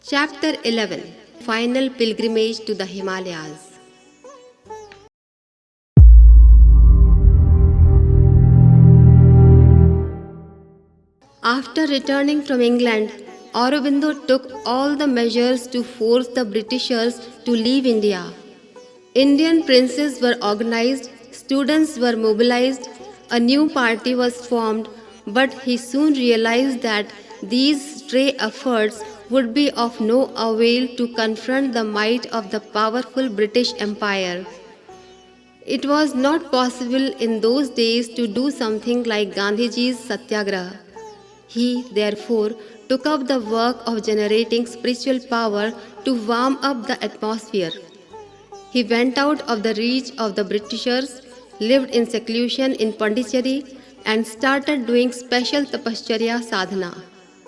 Chapter 11. Final Pilgrimage to the Himalayas. After returning from England, Aurobindo took all the measures to force the Britishers to leave India. Indian princes were organized, students were mobilized, a new party was formed, but he soon realized that these stray efforts would be of no avail to confront the might of the powerful British Empire. It was not possible in those days to do something like Gandhiji's Satyagraha. He, therefore, took up the work of generating spiritual power to warm up the atmosphere. He went out of the reach of the Britishers, lived in seclusion in Pondicherry, and started doing special tapasya sadhana.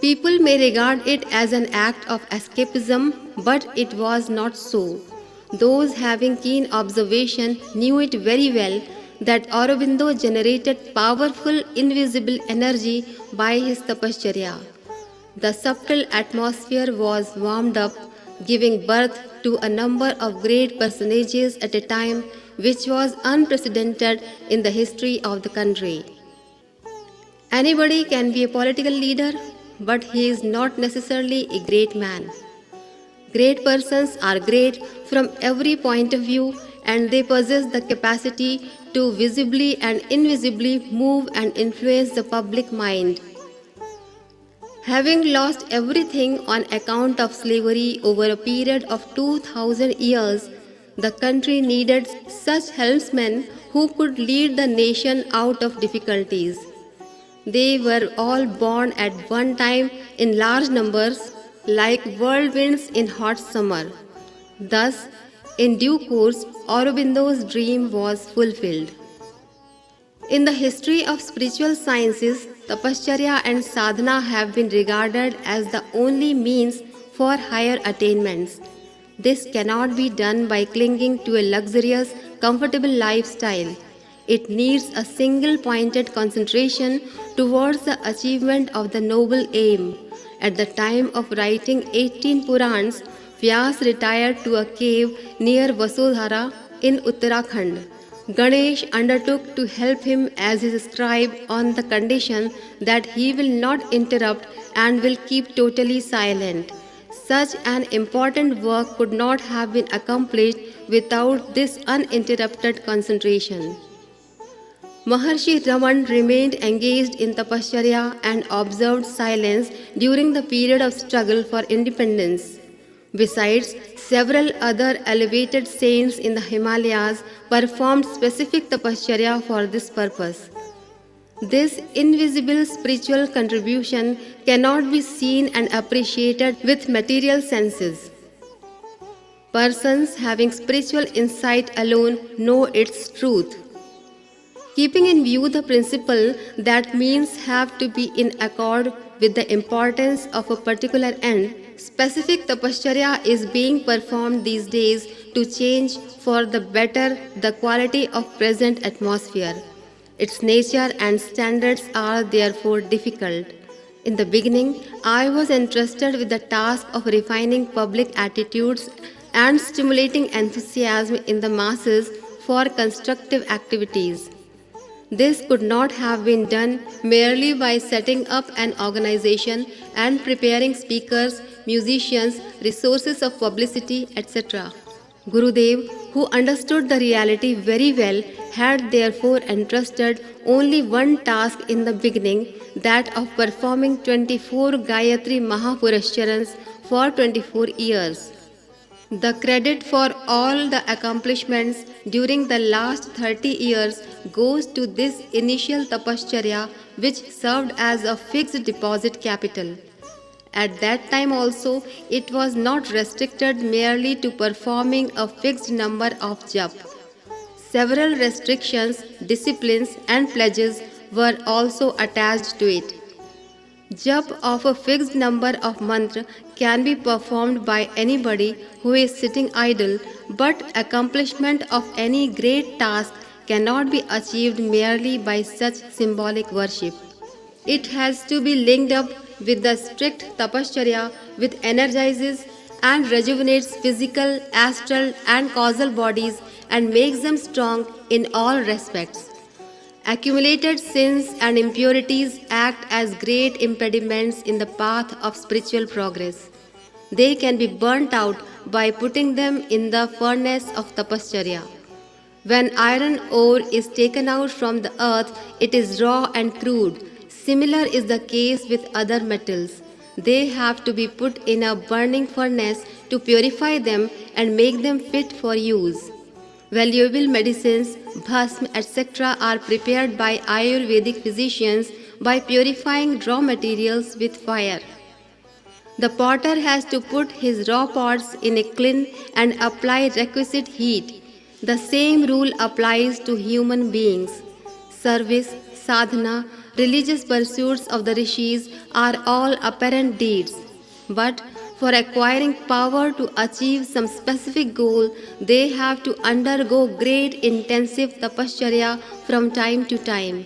People may regard it as an act of escapism, but it was not so. Those having keen observation knew it very well that Aurobindo generated powerful invisible energy by his tapasya. The subtle atmosphere was warmed up, giving birth to a number of great personages at a time which was unprecedented in the history of the country. Anybody can be a political leader, but he is not necessarily a great man. Great persons are great from every point of view, and they possess the capacity to visibly and invisibly move and influence the public mind. Having lost everything on account of slavery over a period of 2000 years, the country needed such helmsmen who could lead the nation out of difficulties. They were all born at one time in large numbers, like whirlwinds in hot summer. Thus, in due course, Aurobindo's dream was fulfilled. In the history of spiritual sciences, tapasya and sadhana have been regarded as the only means for higher attainments. This cannot be done by clinging to a luxurious, comfortable lifestyle. It needs a single-pointed concentration towards the achievement of the noble aim. At the time of writing 18 Purans, Vyas retired to a cave near Vasudhara in Uttarakhand. Ganesh undertook to help him as his scribe on the condition that he will not interrupt and will keep totally silent. Such an important work could not have been accomplished without this uninterrupted concentration. Maharshi Raman remained engaged in tapasya and observed silence during the period of struggle for independence. Besides, several other elevated saints in the Himalayas performed specific tapasya for this purpose. This invisible spiritual contribution cannot be seen and appreciated with material senses. Persons having spiritual insight alone know its truth. Keeping in view the principle that means have to be in accord with the importance of a particular end, specific tapasya is being performed these days to change for the better the quality of present atmosphere. Its nature and standards are therefore difficult. In the beginning, I was entrusted with the task of refining public attitudes and stimulating enthusiasm in the masses for constructive activities. This could not have been done merely by setting up an organization and preparing speakers, musicians, resources of publicity, etc. Gurudev, who understood the reality very well, had therefore entrusted only one task in the beginning, that of performing 24 Gayatri Mahapurashcharans for 24 years. The credit for all the accomplishments during the last 30 years goes to this initial tapasya, which served as a fixed deposit capital. At that time also, it was not restricted merely to performing a fixed number of jap. Several restrictions, disciplines and pledges were also attached to it. Jap of a fixed number of mantra can be performed by anybody who is sitting idle, but accomplishment of any great task cannot be achieved merely by such symbolic worship. It has to be linked up with the strict tapasya which energizes and rejuvenates physical, astral and causal bodies and makes them strong in all respects. Accumulated sins and impurities act as great impediments in the path of spiritual progress. They can be burnt out by putting them in the furnace of tapasya. When iron ore is taken out from the earth, it is raw and crude. Similar is the case with other metals. They have to be put in a burning furnace to purify them and make them fit for use. Valuable medicines, bhasm, etc. are prepared by Ayurvedic physicians by purifying raw materials with fire. The potter has to put his raw pots in a kiln and apply requisite heat. The same rule applies to human beings. Service, sadhana, religious pursuits of the rishis are all apparent deeds. But for acquiring power to achieve some specific goal, they have to undergo great intensive tapasya from time to time.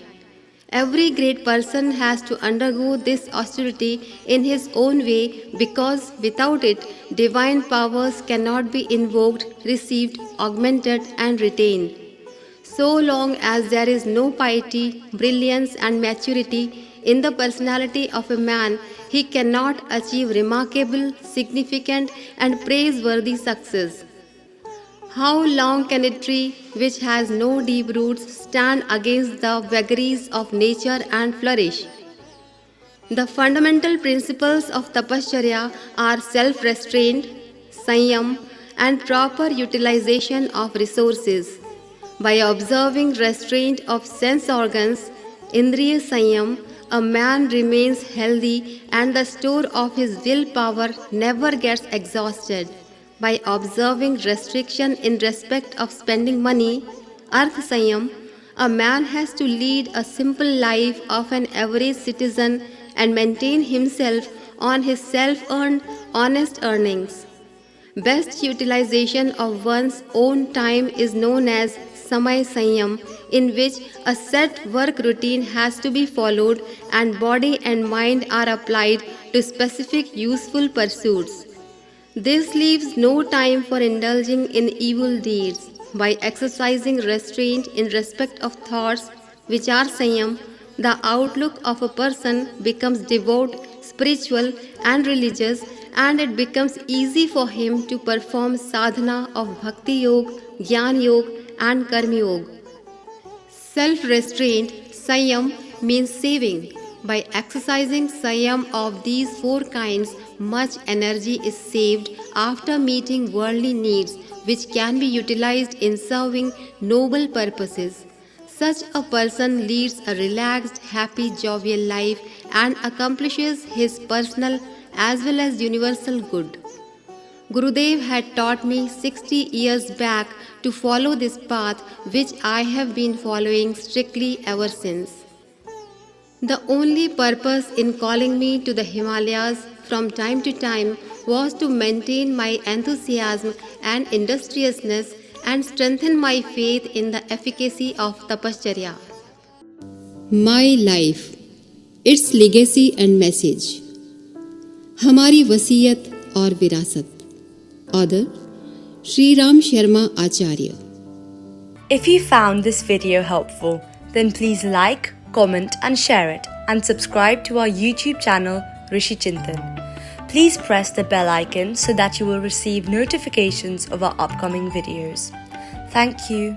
Every great person has to undergo this austerity in his own way because without it, divine powers cannot be invoked, received, augmented, and retained. So long as there is no piety, brilliance, and maturity in the personality of a man, he cannot achieve remarkable, significant, and praiseworthy success. How long can a tree which has no deep roots stand against the vagaries of nature and flourish? The fundamental principles of tapasya are self-restraint, sanyam, and proper utilization of resources. By observing restraint of sense organs, indriya sanyam, a man remains healthy and the store of his willpower never gets exhausted. By observing restriction in respect of spending money, Arth Sanyam, a man has to lead a simple life of an average citizen and maintain himself on his self-earned, honest earnings. Best utilization of one's own time is known as Samay Sanyam, in which a set work routine has to be followed and body and mind are applied to specific useful pursuits. This leaves no time for indulging in evil deeds. By exercising restraint in respect of thoughts, which are sanyam, the outlook of a person becomes devout, spiritual, and religious, and it becomes easy for him to perform sadhana of bhakti yoga, jnana yoga, and karma yoga. Self-restraint, Sanyam, means saving. By exercising Sanyam of these four kinds, much energy is saved after meeting worldly needs, which can be utilized in serving noble purposes. Such a person leads a relaxed, happy, jovial life and accomplishes his personal as well as universal good. Gurudev had taught me 60 years back to follow this path, which I have been following strictly ever since. The only purpose in calling me to the Himalayas from time to time was to maintain my enthusiasm and industriousness and strengthen my faith in the efficacy of tapasya. My life, its legacy and message. हमारी वसीयत और विरासत. Author Sri Ram Sharma Acharya. If you found this video helpful, then please like, comment and share it, and subscribe to our YouTube channel Rishi Chintan. Please press the bell icon so that you will receive notifications of our upcoming videos. Thank you.